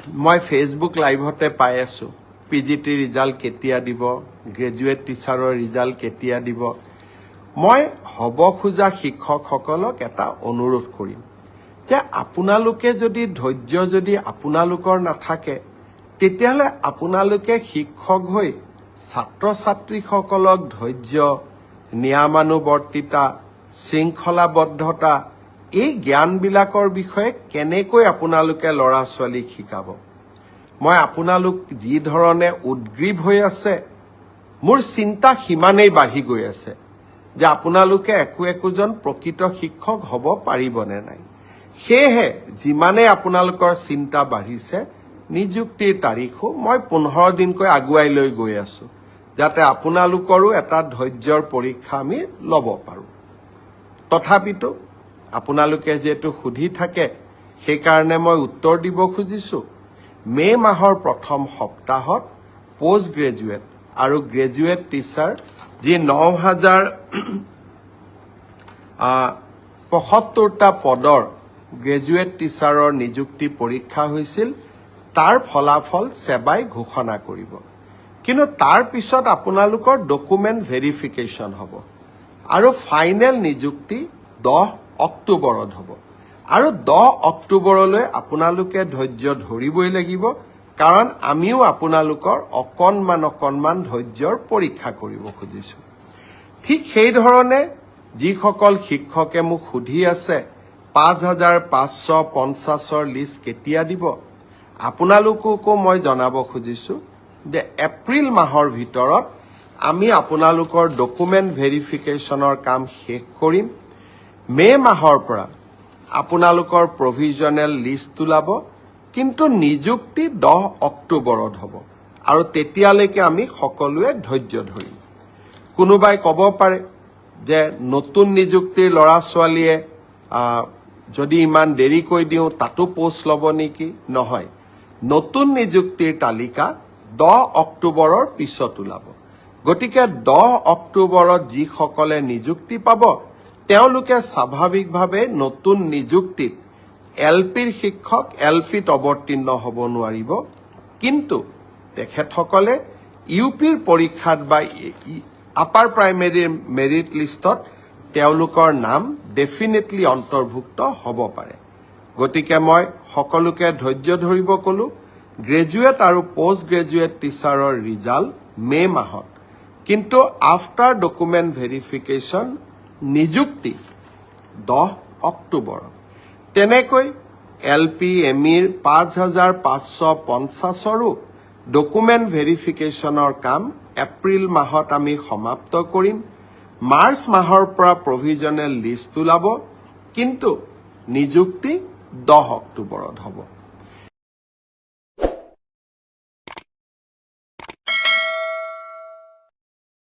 মই ফেচবুক লাইভতে পাই আছো পিজিটি ৰিজাল্ট কেতিয়া দিব গ্ৰেজুৱেট টিচাৰৰ ৰিজাল্ট কেতিয়া দিব মই হ'ব খোজা শিক্ষকসকলক এটা অনুৰোধ কৰিম যে আপোনালোকে যদি ধৈৰ্য যদি আপোনালোকৰ নাথাকে তেতিয়াহলে আপোনালোকে শিক্ষক হৈ ছাত্ৰ ছাত্ৰীসকলক ধৈৰ্য নিয়মানুবৰ্তিতা শৃংখলাবদ্ধতা এই জ্ঞানবিলাকৰ বিষয়ে কেনেকৈ আপোনালোকে ল'ৰা ছোৱালীক শিকাব মই আপোনালোক যি ধৰণে উদ্গ্ৰীৱ হৈ আছে মোৰ চিন্তা সিমানেই বাঢ়ি গৈ আছে যে আপোনালোকে একোজন প্ৰকৃত শিক্ষক হ'ব পাৰিবনে নাই সেয়েহে যিমানে আপোনালোকৰ চিন্তা বাঢ়িছে নিযুক্তিৰ তাৰিখো মই 15 দিনকৈ আগুৱাই লৈ গৈ আছো যাতে আপোনালোকৰো এটা ধৈৰ্যৰ পৰীক্ষা আমি ল'ব পাৰো তথাপিতো আপোনালোকে যেটো সুধি থাকে সেই কাৰণে মই উত্তৰ দিব খুজিছো মে মাহৰ প্ৰথম সপ্তাহত পোষ্ট গ্ৰেজুৱেট আৰু গ্ৰেজুৱেট টিচাৰ যি 9075টা পদৰ গ্ৰেজুৱেট টিচাৰৰ নিযুক্তি পৰীক্ষা হৈছিল তাৰ ফলাফল সেবাই ঘোষণা কৰিব কিন্তু তাৰ পিছত আপোনালোকৰ ডকুমেন্ট ভেৰিফিকেশন হ'ব আৰু ফাইনেল নিযুক্তি 10 অক্টোবৰত হ'ব আৰু 10 অক্টোবৰলৈ আপোনালোকে ধৈৰ্য ধৰিবই লাগিব কাৰণ আমিও আপোনালোকৰ অকণমান ধৈৰ্যৰ পৰীক্ষা কৰিব খুজিছো ঠিক সেই ধৰণে যিসকল শিক্ষকে মোক সুধি আছে 5550ৰ লিষ্ট কেতিয়া দিব আপোনালোককো মই জনাব খুজিছো যে এপ্ৰিল মাহৰ ভিতৰত আমি আপোনালোকৰ ডকুমেন্ট ভেৰিফিকেশনৰ কাম শেষ কৰিম মে মাহৰ পৰা আপোনালোকৰ প্ৰভিজনেল লিষ্ট ওলাব কিন্তু নিযুক্তি 10 অক্টোবৰত হ'ব আৰু তেতিয়ালৈকে আমি সকলোৱে ধৈৰ্য ধৰিম কোনোবাই ক'ব পাৰে যে নতুন নিযুক্তিৰ ল'ৰা ছোৱালীয়ে যদি ইমান দেৰি কৈ দিও তাতো পোষ্ট ল'ব নেকি নহয় নতুন নিযুক্তিৰ তালিকা 10 অক্টোবৰৰ পিছত ওলাব গতিকে 10 অক্টোবৰত যি সকলে নিযুক্তি পাব তেওঁলোকে স্বাভাৱিকভাৱে নতুন নিযুক্তিত এলপিৰ শিক্ষক এলপিত অৱতীৰ্ণ হ'ব নোৱাৰিব কিন্তু তেখেতসকলে ইউপিৰ পৰীক্ষাত বা আপাৰ প্ৰাইমেৰী মেৰিট লিষ্টত তেওঁলোকৰ নাম ডেফিনেটলি অন্তৰ্ভুক্ত হ'ব পাৰে গতিকে মই সকলোকে ধৈৰ্য ধৰিব কলো গ্ৰেজুৱেট আৰু পোষ্ট গ্ৰেজুৱেট টিচাৰৰ ৰিজাল্ট মে মাহত কিন্তু আফটাৰ ডকুমেন্ট ভেৰিফিকেশন নিযুক্তি 10 অক্টোবৰত তেনেকৈ এলপি এমিৰ 5550ৰো ডকুমেন্ট ভেৰিফিকেশনৰ কাম এপ্ৰিল মাহত আমি সমাপ্ত কৰিম মাৰ্চ মাহৰ পৰা প্ৰভিজনেল লিষ্ট ওলাব কিন্তু নিযুক্তি 10 অক্টোবৰত হ'ব